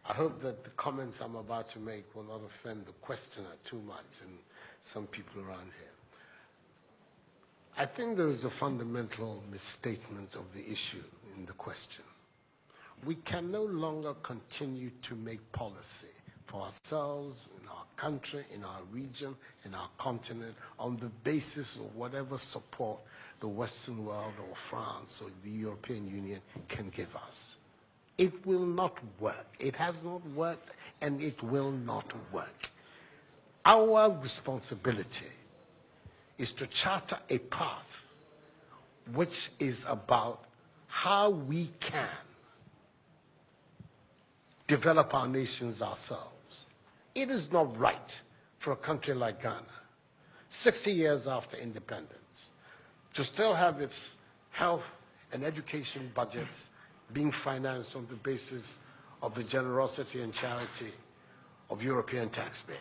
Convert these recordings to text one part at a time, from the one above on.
I hope that the comments I'm about to make will not offend the questioner too much and some people around here. I think there is a fundamental misstatement of the issue in the question. We can no longer continue to make policy for ourselves, in our country, in our region, in our continent, on the basis of whatever support the Western world or France or the European Union can give us. It will not work. It has not worked, and it will not work. Our responsibility is to charter a path which is about how we can develop our nations ourselves. It is not right for a country like Ghana, 60 years after independence, to still have its health and education budgets being financed on the basis of the generosity and charity of European taxpayers.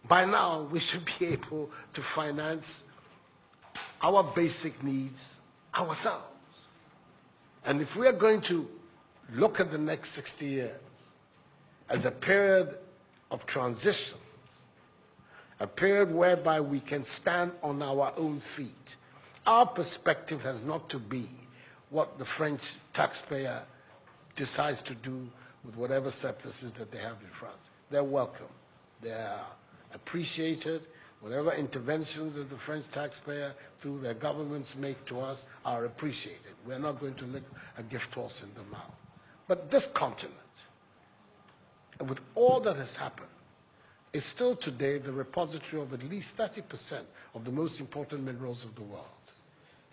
By now, we should be able to finance our basic needs ourselves. And if we are going to look at the next 60 years as a period of transition, a period whereby we can stand on our own feet, our perspective has not to be what the French taxpayer decides to do with whatever surpluses that they have in France. They're welcome. They're appreciated. Whatever interventions that the French taxpayer through their governments make to us are appreciated. We're not going to lick a gift horse in the mouth. But this continent, and with all that has happened, is still today the repository of at least 30% of the most important minerals of the world.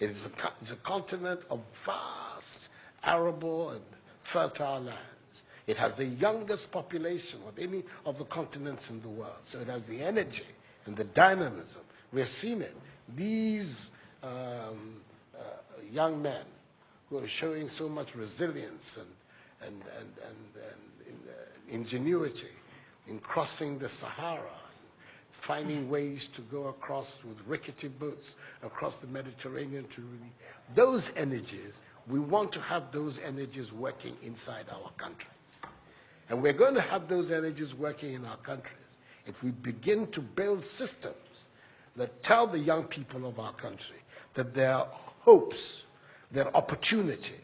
It is a continent of vast, arable, and fertile lands. It has the youngest population of any of the continents in the world. So it has the energy and the dynamism. We've seen it. These young men who are showing so much resilience and ingenuity in crossing the Sahara, finding ways to go across with rickety boats across the Mediterranean to really, those energies, we want to have those energies working inside our countries. And we're going to have those energies working in our countries if we begin to build systems that tell the young people of our country that their hopes, their opportunity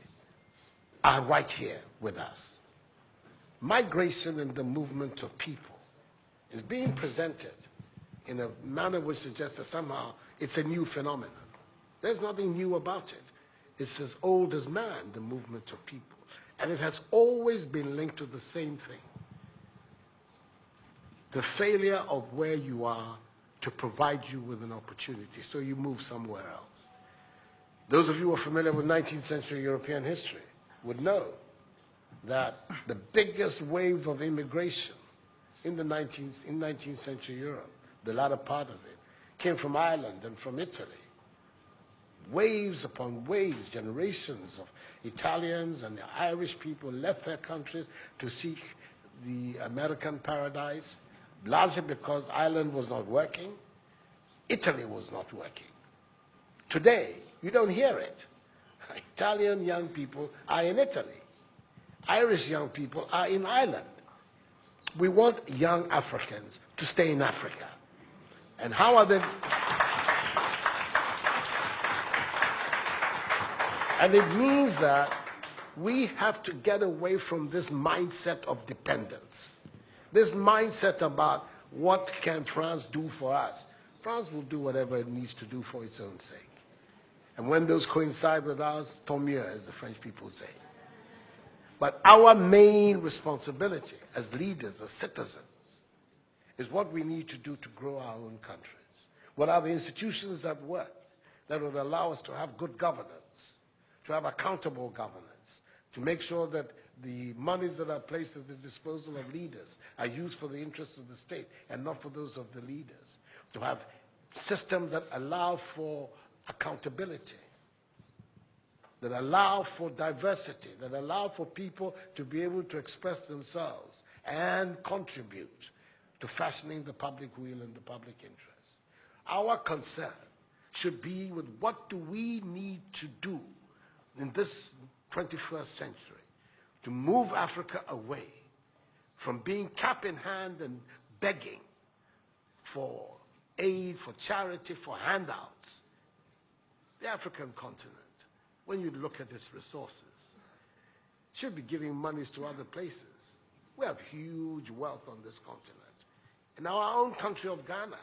are right here with us. Migration and the movement of people is being presented in a manner which suggests that somehow it's a new phenomenon. There's nothing new about it. It's as old as man, the movement of people. And it has always been linked to the same thing. The failure of where you are to provide you with an opportunity, so you move somewhere else. Those of you who are familiar with 19th century European history would know that the biggest wave of immigration in 19th century Europe, the latter part of it, came from Ireland and from Italy. Waves upon waves, generations of Italians and the Irish people left their countries to seek the American paradise, largely because Ireland was not working, Italy was not working. Today, you don't hear it. Italian young people are in Italy. Irish young people are in Ireland. We want young Africans to stay in Africa. And how are they? And it means that we have to get away from this mindset of dependence. This mindset about what can France do for us. France will do whatever it needs to do for its own sake. And when those coincide with ours, tant mieux, as the French people say. But our main responsibility as leaders, as citizens, is what we need to do to grow our own countries. What are the institutions that work that would allow us to have good governance, to have accountable governance, to make sure that the monies that are placed at the disposal of leaders are used for the interests of the state and not for those of the leaders, to have systems that allow for accountability, that allow for diversity, that allow for people to be able to express themselves and contribute to fashioning the public will and the public interest. Our concern should be with what do we need to do in this 21st century to move Africa away from being cap in hand and begging for aid, for charity, for handouts. The African continent, when you look at its resources, should be giving monies to other places. We have huge wealth on this continent, in our own country of Ghana.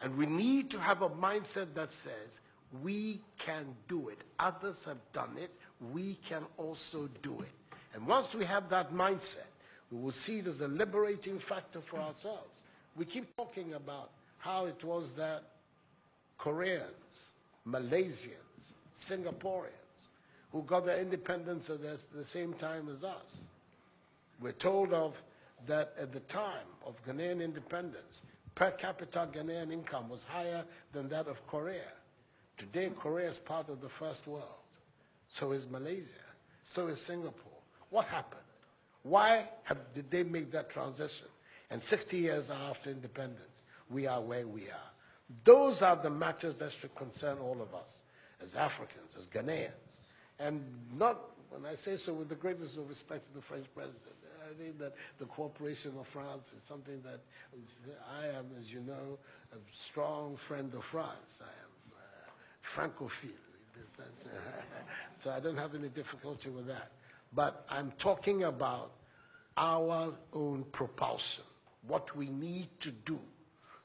And we need to have a mindset that says, we can do it. Others have done it. We can also do it. And once we have that mindset, we will see it as a liberating factor for ourselves. We keep talking about how it was that Koreans, Malaysians, Singaporeans, who got their independence at the same time as us. We're told of that at the time of Ghanaian independence, per capita Ghanaian income was higher than that of Korea. Today, Korea is part of the first world. So is Malaysia. So is Singapore. What happened? Why did they make that transition? And 60 years after independence, we are where we are. Those are the matters that should concern all of us as Africans, as Ghanaians. And not, when I say so, with the greatest of respect to the French president, I think that the cooperation of France is something that I am, as you know, a strong friend of France. I am Francophile. So I don't have any difficulty with that. But I'm talking about our own propulsion, what we need to do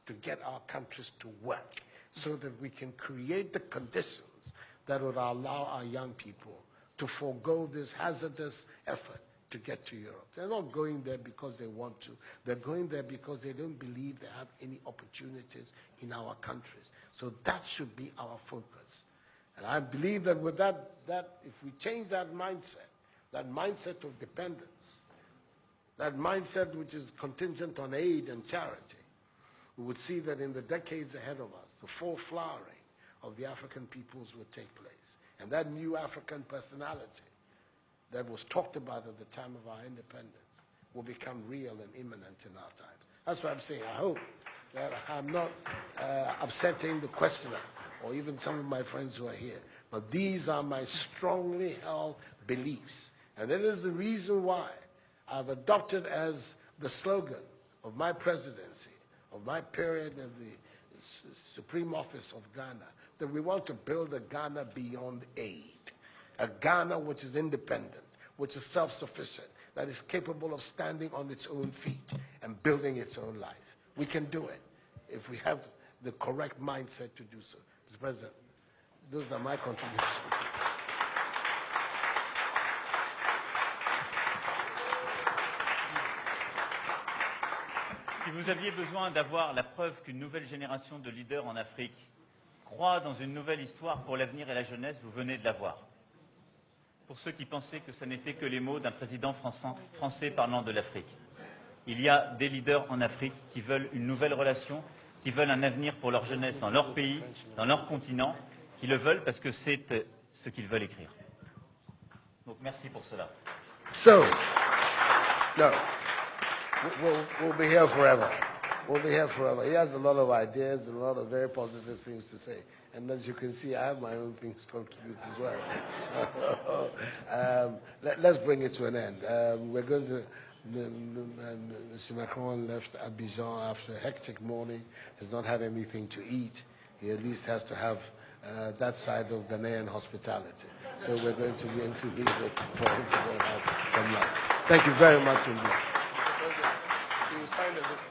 to get our countries to work so that we can create the conditions that would allow our young people to forego this hazardous effort to get to Europe. They're not going there because they want to. They're going there because they don't believe they have any opportunities in our countries. So that should be our focus. And I believe that with that if we change that mindset of dependence, that mindset which is contingent on aid and charity, we would see that in the decades ahead of us, the full flowering of the African peoples would take place. And that new African personality that was talked about at the time of our independence will become real and imminent in our times. That's what I'm saying. I hope that I'm not upsetting the questioner or even some of my friends who are here. But these are my strongly held beliefs. And that is the reason why I've adopted as the slogan of my presidency, of my period of the Supreme Office of Ghana, that we want to build a Ghana beyond aid. A Ghana which is independent, which is self-sufficient, that is capable of standing on its own feet and building its own life. We can do it if we have the correct mindset to do so. Mr. President, those are my contributions. Si vous aviez besoin d'avoir la preuve qu'une nouvelle génération de leaders en Afrique croit dans une nouvelle histoire pour l'avenir et la jeunesse, vous venez de l'avoir. Pour ceux qui pensaient que ce n'était que les mots d'un président français parlant de l'Afrique. Il y a des leaders en Afrique qui veulent une nouvelle relation, qui veulent un avenir pour leur jeunesse dans leur pays, dans leur continent, qui le veulent parce que c'est ce qu'ils veulent écrire. Donc merci pour cela. So, no, we'll be here forever. We'll be here forever. He has a lot of ideas and a lot of very positive things to say. And as you can see, I have my own things to contribute as well. So, let's bring it to an end. We're going to, Mr. Macron left Abidjan after a hectic morning, has not had anything to eat. He at least has to have that side of Ghanaian hospitality. So we're going to be able to leave it for him to go and have some lunch. Thank you very much indeed. You signed a list.